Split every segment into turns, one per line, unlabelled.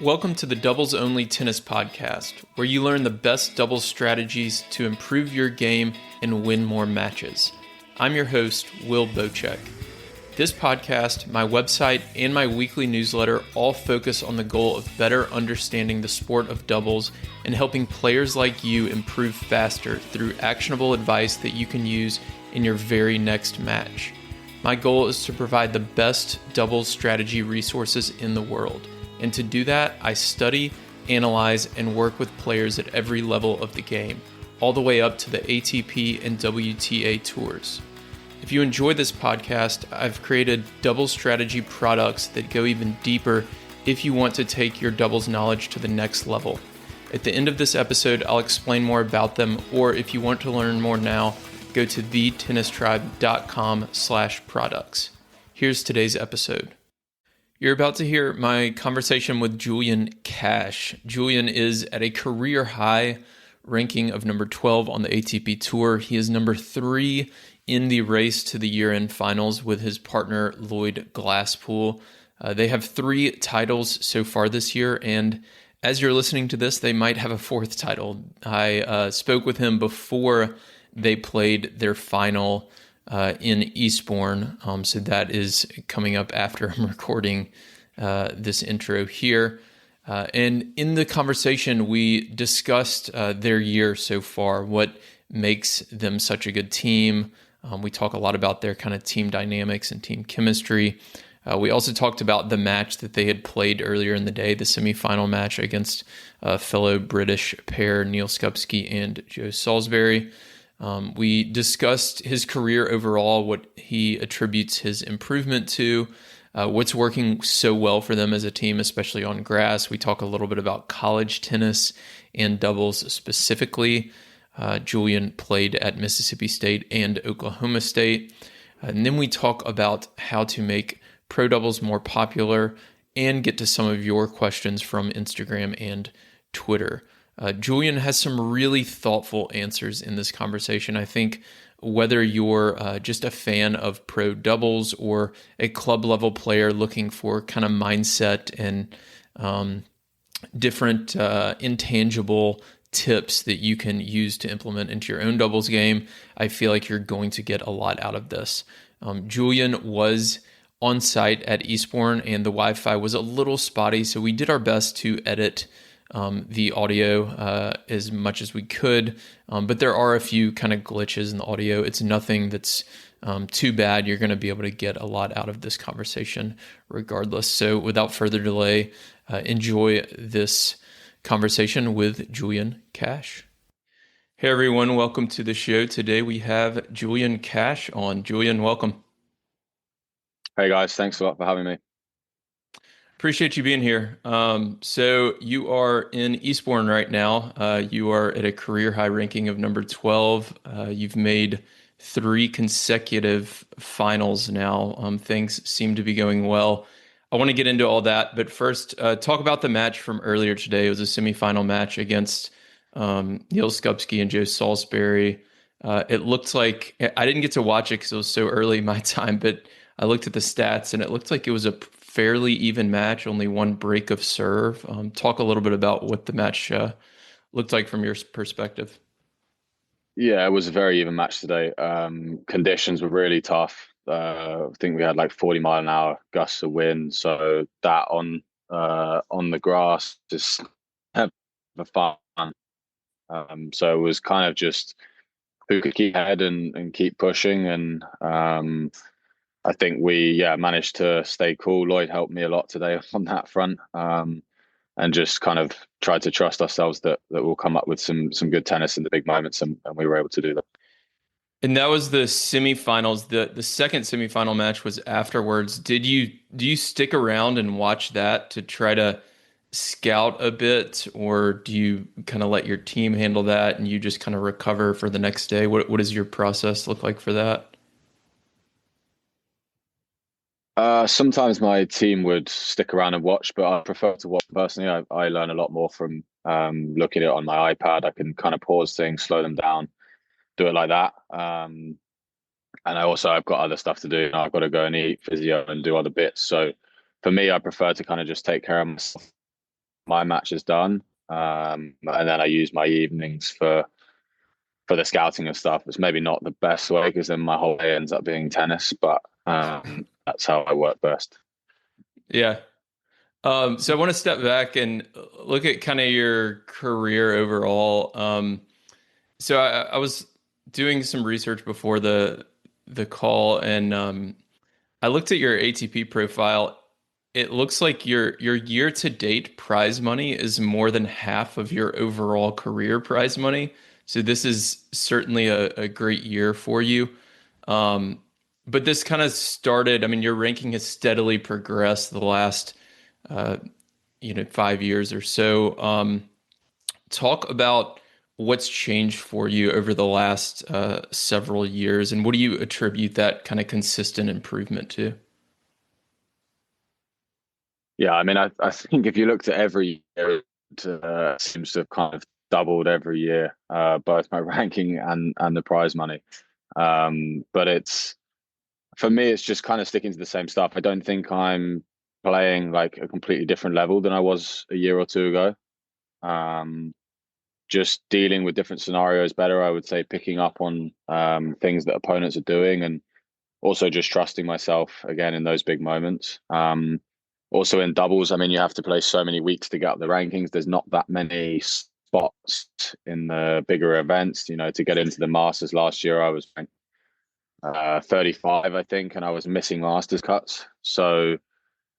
Welcome to the Doubles Only Tennis Podcast, where you learn the best doubles strategies to improve your game and win more matches. I'm your host, Will Bocek. This podcast, my website, and my weekly newsletter all focus on the goal of better understanding the sport of doubles and helping players like you improve faster through actionable advice that you can use in your very next match. My goal is to provide the best doubles strategy resources in the world. And to do that, I study, analyze, and work with players at every level of the game, all the way up to the ATP and WTA tours. If you enjoy this podcast, I've created doubles strategy products that go even deeper if you want to take your doubles knowledge to the next level. At the end of this episode, I'll explain more about them, or if you want to learn more now, go to thetennistribe.com/products. Here's today's episode. You're about to hear my conversation with Julian Cash. Julian is at a career high ranking of number 12 on the ATP Tour. He is number 3 in the race to the year-end finals with his partner Lloyd Glasspool. They have 3 titles so far this year, and as you're listening to this, they might have a 4th title. I spoke with him before they played their final in Eastbourne, so that is coming up after I'm recording this intro here. And in the conversation, we discussed their year so far, what makes them such a good team. We talk a lot about their kind of team dynamics and team chemistry. We also talked about the match that they had played earlier in the day, the semifinal match against fellow British pair Neil Skupski and Joe Salisbury. We discussed his career overall, what he attributes his improvement to, what's working so well for them as a team, especially on grass. We talk a little bit about college tennis and doubles specifically. Julian played at Mississippi State and Oklahoma State. And then we talk about how to make pro doubles more popular and get to some of your questions from Instagram and Twitter. Julian has some really thoughtful answers in this conversation. I think whether you're just a fan of pro doubles or a club level player looking for kind of mindset and different intangible tips that you can use to implement into your own doubles game, I feel like you're going to get a lot out of this. Julian was on site at Eastbourne and the Wi-Fi was a little spotty, so we did our best to edit the audio as much as we could, but there are a few kind of glitches in the audio. It's nothing that's too bad. You're going to be able to get a lot out of this conversation regardless. So without further delay, enjoy this conversation with Julian Cash. Hey everyone, welcome to the show. Today we have Julian Cash on. Julian, welcome.
Hey guys, thanks a lot for having me.
Appreciate you being here. So you are in Eastbourne right now. You are at a career high ranking of number 12. You've made 3 consecutive finals now. Things seem to be going well. I want to get into all that, but first, talk about the match from earlier today. It was a semifinal match against Neil Skupski and Joe Salisbury. It looked like, I didn't get to watch it because it was so early my time, but I looked at the stats and it looked like it was a fairly even match, only 1 break of serve. Talk a little bit about what the match looked like from your perspective.
Yeah, it was a very even match today. Conditions were really tough. I think we had like 40-mile-an-hour gusts of wind, so that on the grass just never fun. So it was kind of just who could keep ahead and keep pushing, and I think we managed to stay cool. Lloyd helped me a lot today on that front, and just kind of tried to trust ourselves that we'll come up with some good tennis in the big moments, and we were able to do that.
And that was the semifinals. The second semifinal match was afterwards. Do you stick around and watch that to try to scout a bit, or do you kind of let your team handle that and you just kind of recover for the next day? What does your process look like for that?
Sometimes my team would stick around and watch, but I prefer to watch personally. I learn a lot more from looking at it on my iPad. I can kind of pause things, slow them down, do it like that. And I've got other stuff to do. I've got to go and eat physio and do other bits. So for me, I prefer to kind of just take care of myself my match is done. And then I use my evenings for the scouting and stuff. It's maybe not the best way because then my whole day ends up being tennis, but that's how I work best.
Yeah. So I want to step back and look at kind of your career overall. So I was doing some research before the call, and I looked at your ATP profile. It looks like your year to date prize money is more than half of your overall career prize money. So this is certainly a great year for you. Um, but this kind of started, I mean, your ranking has steadily progressed the last uh, 5 years or so. Talk about what's changed for you over the last several years, and what do you attribute that kind of consistent improvement to?
Yeah, I mean, I think if you looked at every year, it seems to have kind of doubled every year, both my ranking and the prize money. But it's for me, it's just kind of sticking to the same stuff. I don't think I'm playing like a completely different level than I was a year or two ago. Um, just dealing with different scenarios better, I would say, picking up on things that opponents are doing, and also just trusting myself again in those big moments. Also in doubles, I mean, you have to play so many weeks to get up the rankings. There's not that many spots in the bigger events. To get into the Masters last year, I was 35, I think, and I was missing Masters cuts. So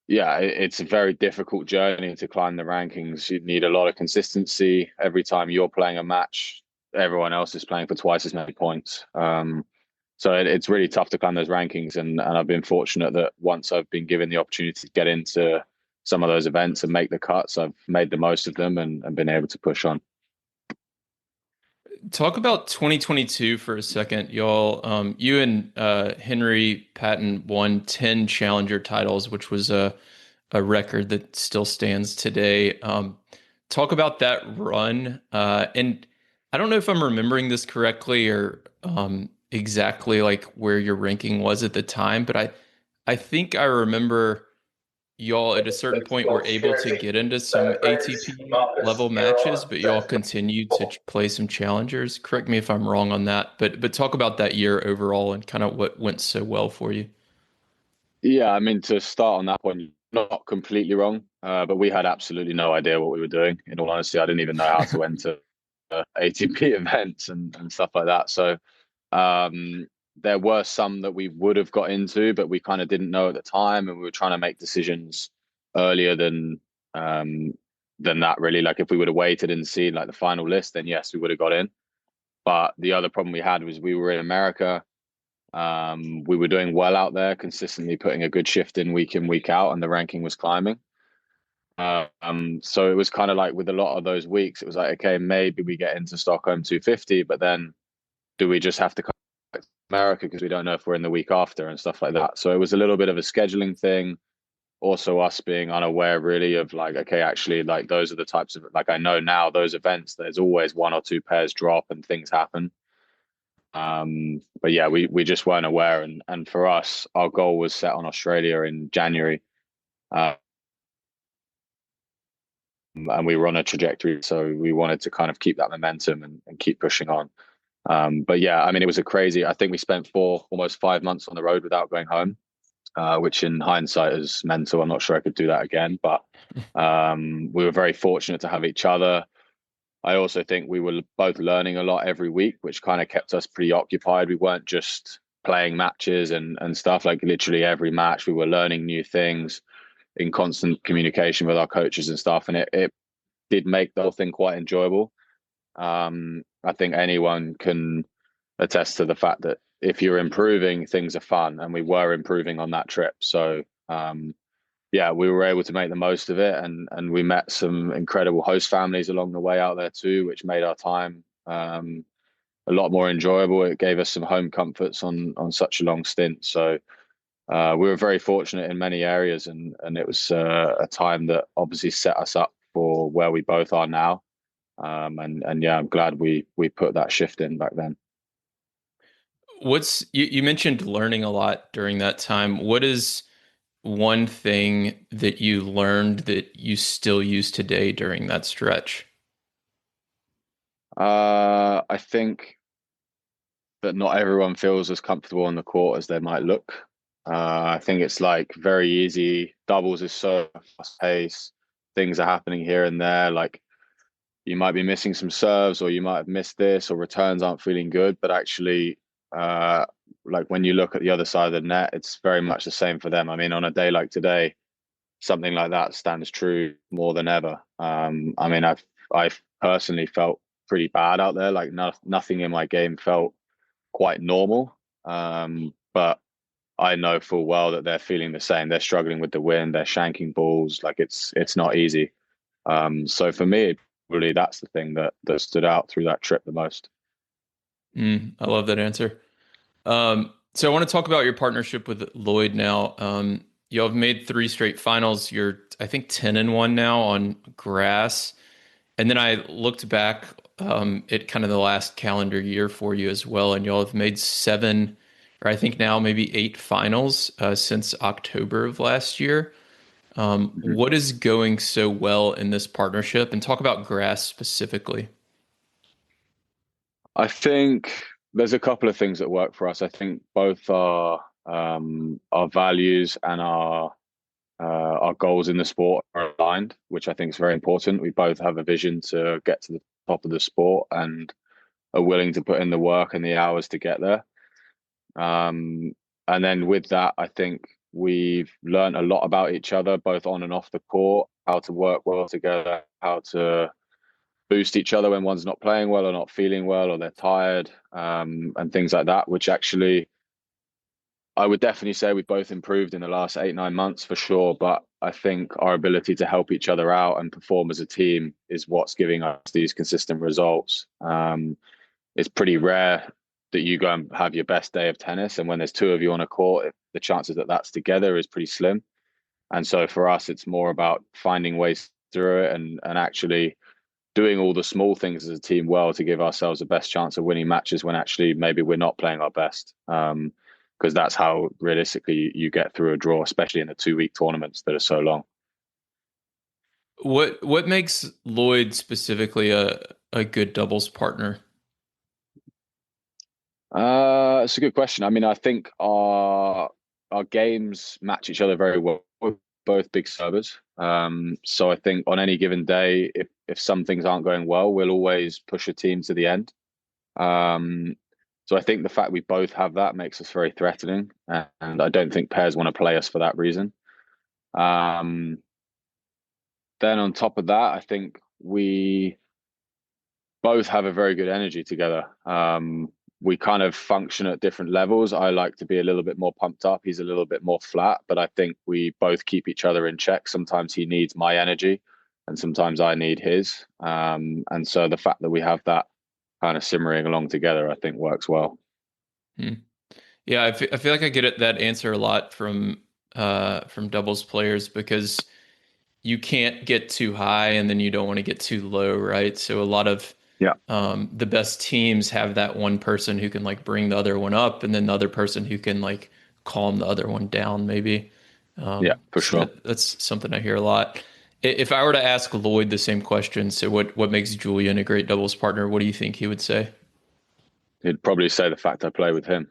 yeah, it's a very difficult journey to climb the rankings. You need a lot of consistency. Every time you're playing a match, everyone else is playing for twice as many points. So it's really tough to climb those rankings. And I've been fortunate that once I've been given the opportunity to get into some of those events and make the cuts, I've made the most of them and been able to push on.
Talk about 2022 for a second, y'all. You and Henry Patten won 10 challenger titles, which was a record that still stands today. Talk about that run. And I don't know if I'm remembering this correctly or exactly like where your ranking was at the time, but I think I remember y'all at a certain point were able to get into some ATP level matches, but y'all continued to play some challengers. Correct me if I'm wrong on that, but talk about that year overall and kind of what went so well for you.
Yeah, I mean, to start on that point, not completely wrong, but we had absolutely no idea what we were doing. In all honesty, I didn't even know how to enter ATP events and stuff like that. So um, there were some that we would have got into, but we kind of didn't know at the time, and we were trying to make decisions earlier um, than that. Really, like if we would have waited and seen like the final list, then yes, we would have got in. But the other problem we had was we were in America. We were doing well out there, consistently putting a good shift in, week out, and the ranking was climbing. So it was kind of like with a lot of those weeks, it was like, okay, maybe we get into Stockholm 250, but then do we just have to come back to America because we don't know if we're in the week after and stuff like that. So it was a little bit of a scheduling thing. Also, us being unaware really of like, okay, actually, like those are the types of like I know now those events, there's always one or two pairs drop and things happen. But yeah, we just weren't aware, and for us, our goal was set on Australia in January, uh, and we were on a trajectory, so we wanted to kind of keep that momentum and keep pushing on. But yeah, I mean, it was a crazy. I think we spent almost 5 months on the road without going home, which in hindsight is mental. I'm not sure I could do that again, but we were very fortunate to have each other. I also think we were both learning a lot every week, which kind of kept us pretty occupied. We weren't just playing matches and stuff. Like literally every match, we were learning new things in constant communication with our coaches and stuff. And it did make the whole thing quite enjoyable. I think anyone can attest to the fact that if you're improving, things are fun. And we were improving on that trip. So, yeah, we were able to make the most of it, and we met some incredible host families along the way out there too, which made our time a lot more enjoyable. It gave us some home comforts on such a long stint. So we were very fortunate in many areas, and it was a time that obviously set us up for where we both are now. And yeah, I'm glad we put that shift in back then.
You mentioned learning a lot during that time. What is one thing that you learned that you still use today during that stretch?
I think that not everyone feels as comfortable on the court as they might look. I think it's like very easy. Doubles is so fast paced. Things are happening here and there. Like you might be missing some serves, or you might have missed this, or returns aren't feeling good. But actually, uh, like when you look at the other side of the net, it's very much the same for them. I mean, on a day like today, something like that stands true more than ever. I mean, I've personally felt pretty bad out there. Like nothing in my game felt quite normal. But I know full well that they're feeling the same. They're struggling with the wind. They're shanking balls. Like it's not easy. So for me, really, that's the thing that stood out through that trip the most.
I love that answer. So I want to talk about your partnership with Lloyd now. You have made three straight finals. You're, I think, 10-1 now on grass. And then I looked back at kind of the last calendar year for you as well, and y'all have made seven, or I think now maybe eight finals since October of last year.
Mhm.
What is going so well in this partnership? And talk about grass specifically.
I think there's a couple of things that work for us. I think both our values and our goals in the sport are aligned, which I think is very important. We both have a vision to get to the top of the sport and are willing to put in the work and the hours to get there. Um, and then with that, I think we've learned a lot about each other, both on and off the court, how to work well together, how to boost each other when one's not playing well or not feeling well or they're tired, and things like that, which actually I would definitely say we both improved in the last 8, 9 months for sure. But I think our ability to help each other out and perform as a team is what's giving us these consistent results. It's pretty rare that you go and have your best day of tennis, and when there's two of you on a court, the chances that that's together is pretty slim. And so for us, it's more about finding ways through it and actually doing all the small things as a team well to give ourselves the best chance of winning matches when actually maybe we're not playing our best. Because that's how realistically you get through a draw, especially in the 2 week tournaments that are so long.
What makes Lloyd specifically a good doubles partner?
It's a good question. I mean, I think our games match each other very well. We're both big servers. So I think on any given day, if some things aren't going well, we'll always push a team to the end. Um, so I think the fact we both have that makes us very threatening, and I don't think pairs want to play us for that reason. Um, then on top of that, I think we both have a very good energy together. We kind of function at different levels. I like to be a little bit more pumped up. He's a little bit more flat, but I think we both keep each other in check. Sometimes he needs my energy, and sometimes I need his. And so the fact that we have that kind of simmering along together, I think works well.
Hmm. Yeah, I feel like I get that answer a lot from doubles players because you can't get too high and then you don't want to get too low, right? So a lot of
Yeah,
the best teams have that one person who can like bring the other one up, and then the other person who can like calm the other one down, maybe.
yeah, for
So
sure.
that's something I hear a lot. If I were to ask Lloyd the same question, so what makes Julian a great doubles partner? What do you think he would say?
He'd probably say the fact I play with him.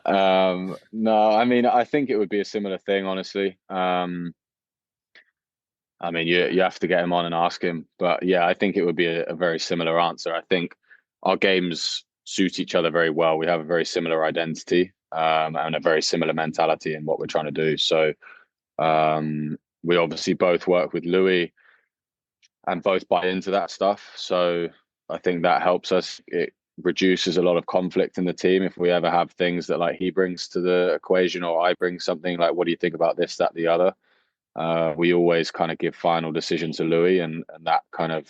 No, I mean, I think it would be a similar thing, honestly. I mean, you have to get him on and ask him, but yeah, I think it would be a very similar answer. I think our games suit each other very well. We have a very similar identity, and a very similar mentality in what we're trying to do. So we obviously both work with Louis and both buy into that stuff. So I think that helps us. It reduces a lot of conflict in the team if we ever have things that like he brings to the equation or I bring something like, what do you think about this, that, the other? We always kind of give final decision to Louis, and that kind of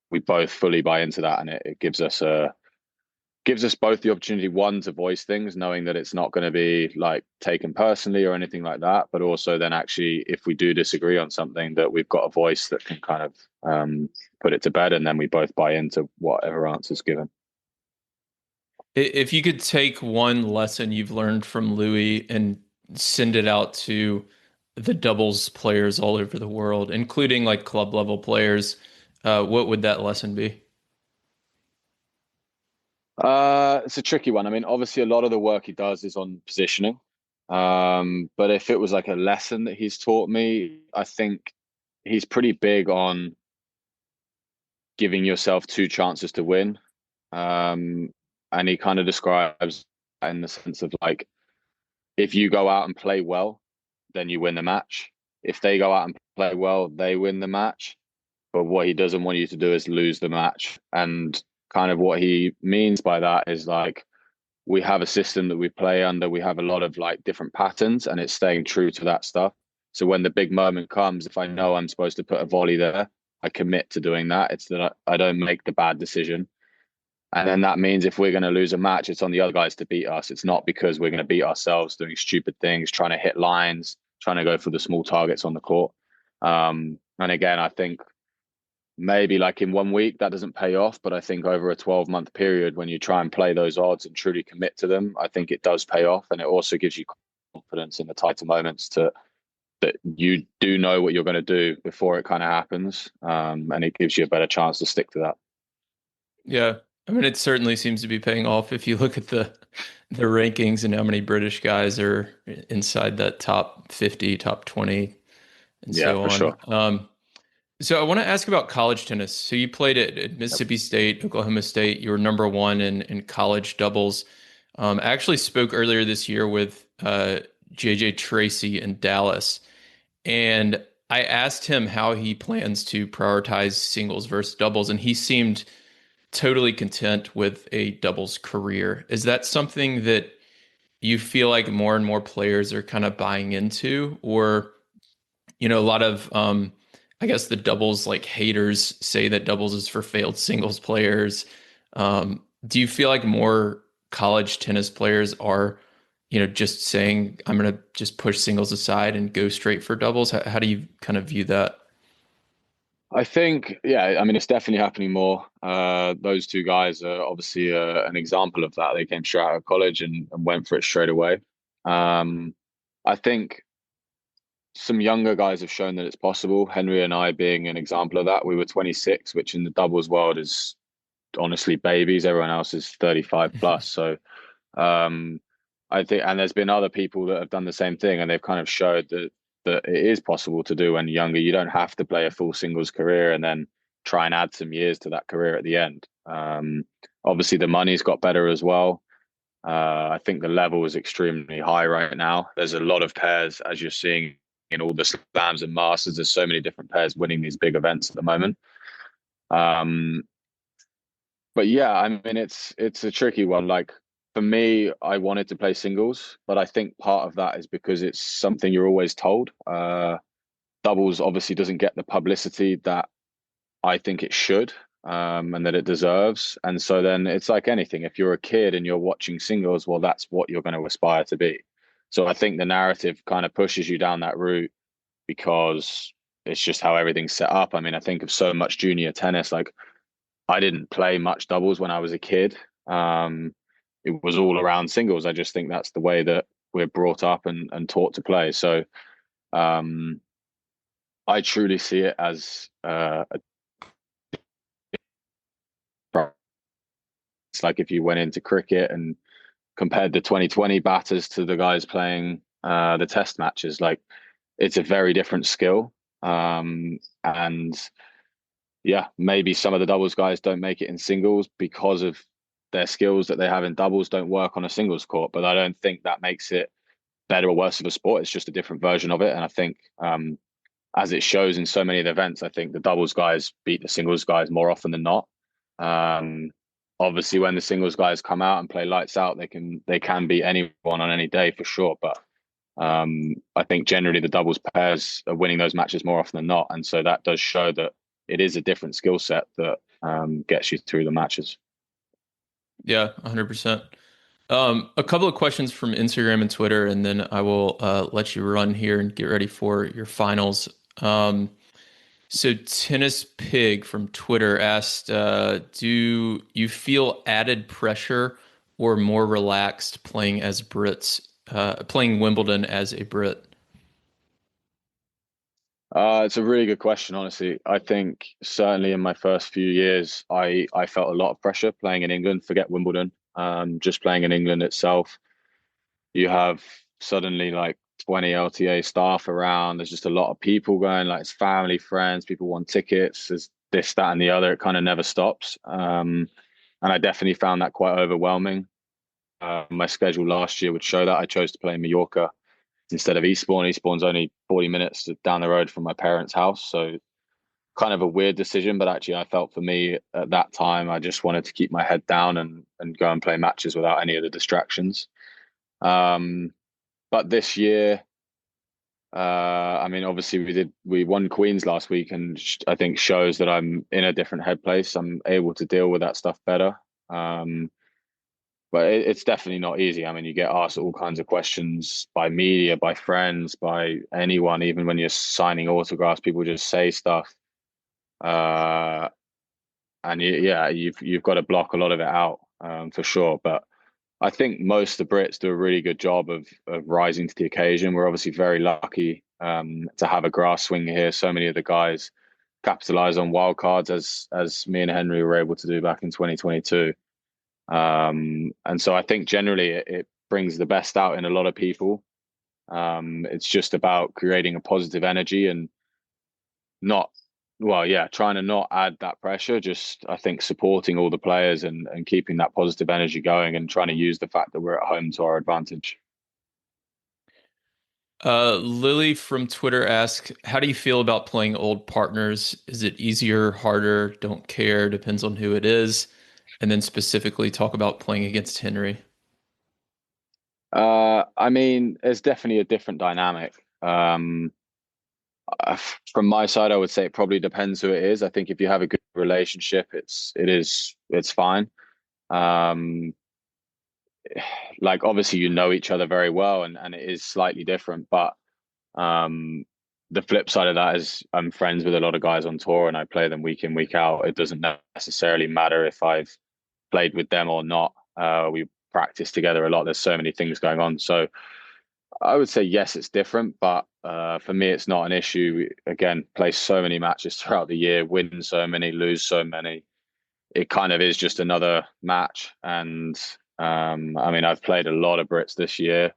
we both fully buy into that, and it gives us both the opportunity, one, to voice things, knowing that it's not going to be like taken personally or anything like that, but also then actually, if we do disagree on something, that we've got a voice that can kind of put it to bed, and then we both buy into whatever answer's given.
If you could take one lesson you've learned from Louis and send it out to the doubles players all over the world, including like club level players, what would that lesson be?
It's a tricky one. I mean, obviously, a lot of the work he does is on positioning. But if it was like a lesson that he's taught me, I think he's pretty big on giving yourself two chances to win. Um, and he kind of describes that in the sense of like, if you go out and play well, then you win the match. If they go out and play well, they win the match. But what he doesn't want you to do is lose the match. And kind of what he means by that is like, we have a system that we play under. We have a lot of like different patterns, and it's staying true to that stuff. So when the big moment comes, if I know I'm supposed to put a volley there, I commit to doing that. It's that I don't make the bad decision. And then that means if we're going to lose a match, it's on the other guys to beat us. It's not because we're going to beat ourselves doing stupid things, trying to hit lines, trying to go for the small targets on the court. And again, I think maybe like in 1 week that doesn't pay off, but I think over a 12-month period, when you try and play those odds and truly commit to them, I think it does pay off. And it also gives you confidence in the tighter moments to that you do know what you're going to do before it kind of happens. And it gives you a better chance to stick to that.
Yeah. I mean, it certainly seems to be paying off if you look at the rankings and how many British guys are inside that top 50, top 20, and
Yeah,
so
for
on.
sure.
So I want to ask about college tennis. So you played at
Yep.
Mississippi State, Oklahoma State. You were number one in college doubles. I actually spoke earlier this year with JJ Tracy in Dallas, and I asked him how he plans to prioritize singles versus doubles, and he seemed totally content with a doubles career. Is that something that you feel like more and more players are kind of buying into, or a lot of I guess the doubles like haters say that doubles is for failed singles players. Do you feel like more college tennis players are, just saying, I'm going to just push singles aside and go straight for doubles? How do you kind of view that?
I think, yeah, I mean, it's definitely happening more. Those two guys are obviously an example of that. They came straight out of college and went for it straight away. Um, I think some younger guys have shown that it's possible. Henry and I being an example of that. We were 26, which in the doubles world is honestly babies. Everyone else is 35 plus. So um, I think, and there's been other people that have done the same thing, and they've kind of showed that it is possible to do when younger. You don't have to play a full singles career and then try and add some years to that career at the end. Obviously, the money's got better as well. I think the level is extremely high right now. There's a lot of pairs, as you're seeing in all the slams and masters. There's so many different pairs winning these big events at the moment. Um, but yeah, I mean, it's a tricky one. Like for me, I wanted to play singles, but I think part of that is because it's something you're always told. Doubles obviously doesn't get the publicity that I think it should, and that it deserves. And so then it's like anything. If you're a kid and you're watching singles, well, that's what you're going to aspire to be. So I think the narrative kind of pushes you down that route because it's just how everything's set up. I mean, I think of so much junior tennis. Like I didn't play much doubles when I was a kid. It was all around singles. I just think that's the way that we're brought up and taught to play. So um, I truly see it as it's like if you went into cricket and compared the 2020 batters to the guys playing the test matches, like it's a very different skill. And yeah, maybe some of the doubles guys don't make it in singles because of their skills that they have in doubles don't work on a singles court. But I don't think that makes it better or worse of a sport. It's just a different version of it. And I think as it shows in so many of the events, I think the doubles guys beat the singles guys more often than not. Um, Obviously, when the singles guys come out and play lights out, they can beat anyone on any day for sure. But I think generally the doubles pairs are winning those matches more often than not, and so that does show that it is a different skill set that gets you through the matches.
Yeah, 100%. A couple of questions from Instagram and Twitter, and then I will let you run here and get ready for your finals. So Tennis Pig from Twitter asked, do you feel added pressure or more relaxed playing as Brits playing Wimbledon as a Brit?
It's a really good question, honestly. I think certainly in my first few years, I felt a lot of pressure playing in England. Forget Wimbledon. Just playing in England itself, you have suddenly like 20 LTA staff around. There's just a lot of people going. Like it's family, friends. People want tickets. There's this, that, and the other. It kind of never stops. And I definitely found that quite overwhelming. My schedule last year would show that. I chose to play in Mallorca instead of Eastbourne. Eastbourne's only 40 minutes down the road from my parents' house. So kind of a weird decision, but actually I felt for me at that time, I just wanted to keep my head down and go and play matches without any of the distractions. Um, but this year, I mean, obviously we won Queens last week, and I think shows that I'm in a different head place. I'm able to deal with that stuff better. Um, but it's definitely not easy. I mean, you get asked all kinds of questions by media, by friends, by anyone. Even when you're signing autographs, people just say stuff. Uh, and yeah, you've got to block a lot of it out, for sure. But I think most of the Brits do a really good job of rising to the occasion. We're obviously very lucky to have a grass swing here. So many of the guys capitalize on wild cards, as me and Henry were able to do back in 2022. And so I think generally it brings the best out in a lot of people. It's just about creating a positive energy and not, well, yeah, trying to not add that pressure. Just I think supporting all the players and keeping that positive energy going and trying to use the fact that we're at home to our advantage.
Lily from Twitter asks, how do you feel about playing old partners? Is it easier, harder? Don't care, depends on who it is. And then specifically talk about playing against Henry.
I mean, it's definitely a different dynamic. From my side, I would say it probably depends who it is. I think if you have a good relationship, it's fine. Um, like obviously you know each other very well, and it is slightly different. But um, the flip side of that is I'm friends with a lot of guys on tour, and I play them week in, week out. It doesn't necessarily matter if I've played with them or not. We practice together a lot. There's so many things going on, so I would say yes, it's different, but for me, it's not an issue. Again, play so many matches throughout the year, win so many, lose so many. It kind of is just another match. And I mean, I've played a lot of Brits this year,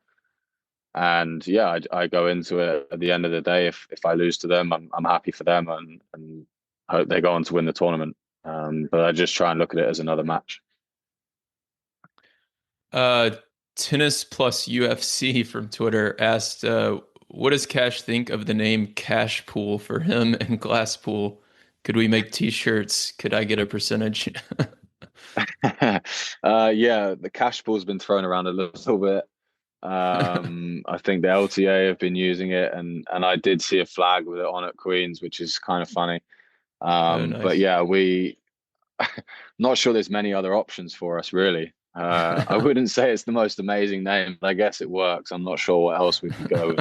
and yeah, I go into it at the end of the day. If I lose to them, I'm happy for them and hope they go on to win the tournament. But I just try and look at it as another match.
Uh, Tennis plus UFC from Twitter asked, what does Cash think of the name Cash Pool for him and Glasspool? Could we make t-shirts? Could I get a percentage?
Yeah, the cash ball's been thrown around a little bit. I think the LTA have been using it, and I did see a flag with it on at Queens, which is kind of funny.
Oh,
But
nice.
yeah, we not sure there's many other options for us really. I wouldn't say it's the most amazing name, but I guess it works. I'm not sure what else we could go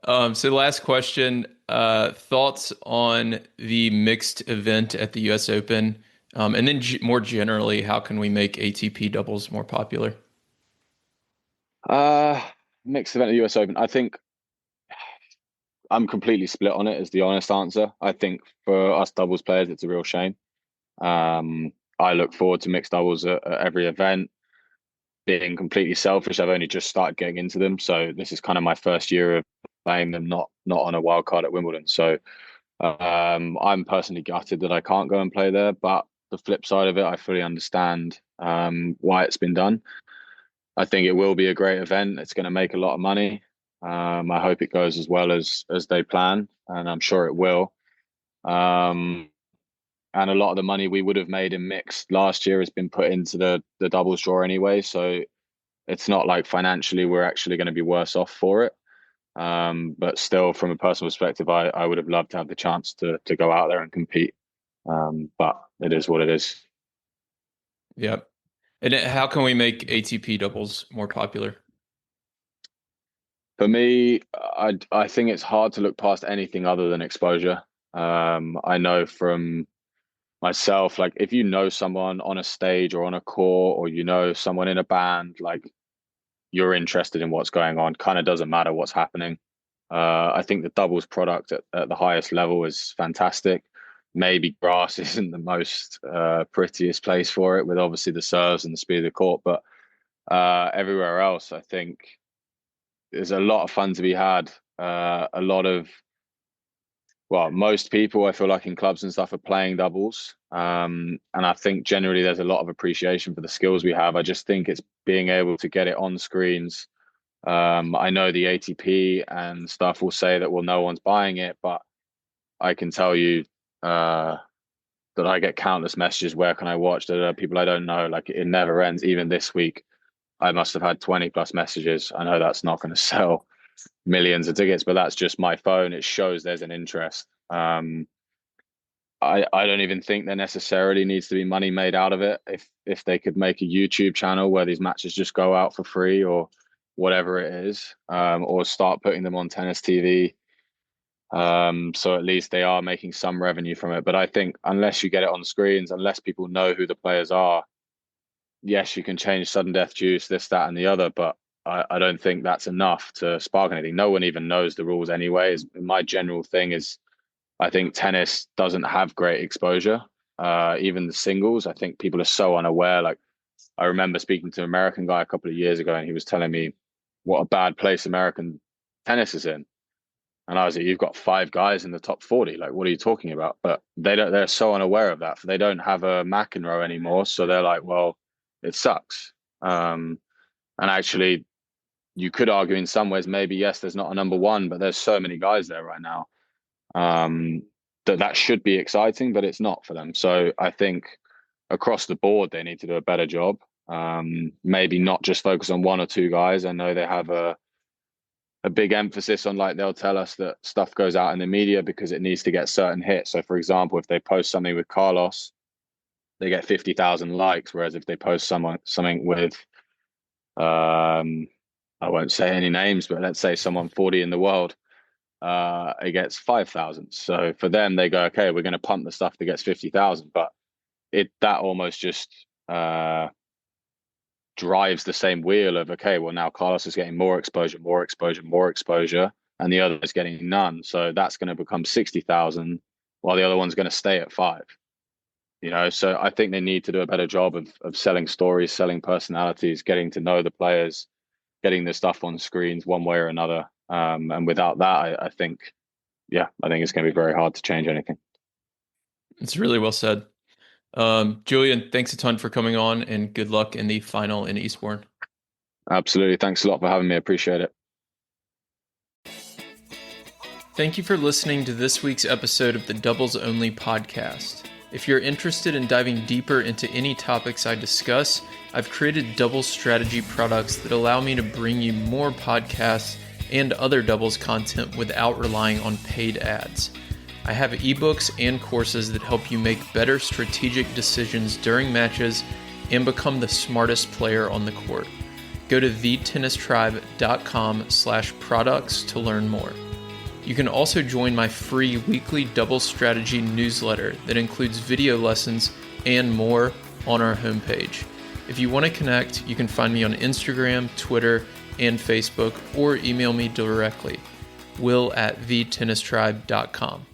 with.
So last question, thoughts on the mixed event at the US Open, and then more generally, how can we make ATP doubles more popular?
Uh, Mixed event at the US Open. I think I'm completely split on it, is the honest answer. I think for us doubles players, it's a real shame. I look forward to mixed doubles at every event. Being completely selfish, I've only just started getting into them, so this is kind of my first year of playing them, not on a wild card at Wimbledon. So I'm personally gutted that I can't go and play there. But the flip side of it, I fully understand why it's been done. I think it will be a great event. It's going to make a lot of money. I hope it goes as well as they plan, and I'm sure it will. Um, and a lot of the money we would have made in mixed last year has been put into the doubles draw anyway. So it's not like financially we're actually going to be worse off for it. But still, from a personal perspective, I would have loved to have the chance to go out there and compete. But it is what it is.
Yep. And how can we make ATP doubles more popular?
For me, I think it's hard to look past anything other than exposure. I know from myself, like if you know someone on a stage or on a court, or you know someone in a band, like you're interested in what's going on. Kind of doesn't matter what's happening. I think the doubles product at the highest level is fantastic. Maybe grass isn't the most prettiest place for it, with obviously the serves and the speed of the court, but everywhere else, I think there's a lot of fun to be had. A lot of, well, most people I feel like in clubs and stuff are playing doubles. And I think generally there's a lot of appreciation for the skills we have. I just think it's being able to get it on screens. I know the ATP and stuff will say that, well, no one's buying it, but I can tell you that I get countless messages. Where can I watch? People I don't know. Like, it never ends. Even this week, I must have had 20 plus messages. I know that's not going to sell millions of tickets, but that's just my phone. It shows there's an interest. I don't even think there necessarily needs to be money made out of it. If they could make a YouTube channel where these matches just go out for free or whatever it is, or start putting them on tennis TV. So at least they are making some revenue from it. But I think unless you get it on screens, unless people know who the players are, yes, you can change sudden death juice, this, that, and the other, but I don't think that's enough to spark anything. No one even knows the rules anyway. My general thing is, I think tennis doesn't have great exposure. Even the singles, I think people are so unaware. Like, I remember speaking to an American guy a couple of years ago, and he was telling me what a bad place American tennis is in. And I was like, you've got 5 guys in the top 40. Like, what are you talking about? But they're so unaware of that. They don't have a McEnroe anymore. So they're like, well, it sucks. And actually, you could argue in some ways, maybe, yes, there's not a number one, but there's so many guys there right now. That should be exciting, but it's not for them. So I think across the board, they need to do a better job. Maybe not just focus on 1 or 2 guys. I know they have a big emphasis on, like, they'll tell us that stuff goes out in the media because it needs to get certain hits. So for example, if they post something with Carlos, they get 50,000 likes. Whereas if they post something with, I won't say any names, but let's say someone 40 in the world, it gets 5,000. So for them, they go, okay, we're going to pump the stuff that gets 50,000, but that almost just drives the same wheel of, okay, well, now Carlos is getting more exposure, and the other is getting none. So that's going to become 60,000, while the other one's going to stay at 5. So I think they need to do a better job of selling stories, selling personalities, getting to know the players, getting the stuff on screens one way or another. And without that, I think it's going to be very hard to change anything.
It's really well said. Julian, thanks a ton for coming on, and good luck in the final in Eastbourne.
Absolutely. Thanks a lot for having me. I appreciate it.
Thank you for listening to this week's episode of the Doubles Only podcast. If you're interested in diving deeper into any topics I discuss, I've created doubles strategy products that allow me to bring you more podcasts and other doubles content without relying on paid ads. I have ebooks and courses that help you make better strategic decisions during matches and become the smartest player on the court. Go to thetennistribe.com/products to learn more. You can also join my free weekly doubles strategy newsletter that includes video lessons and more on our homepage. If you want to connect, you can find me on Instagram, Twitter, and Facebook, or email me directly, will@thetennistribe.com.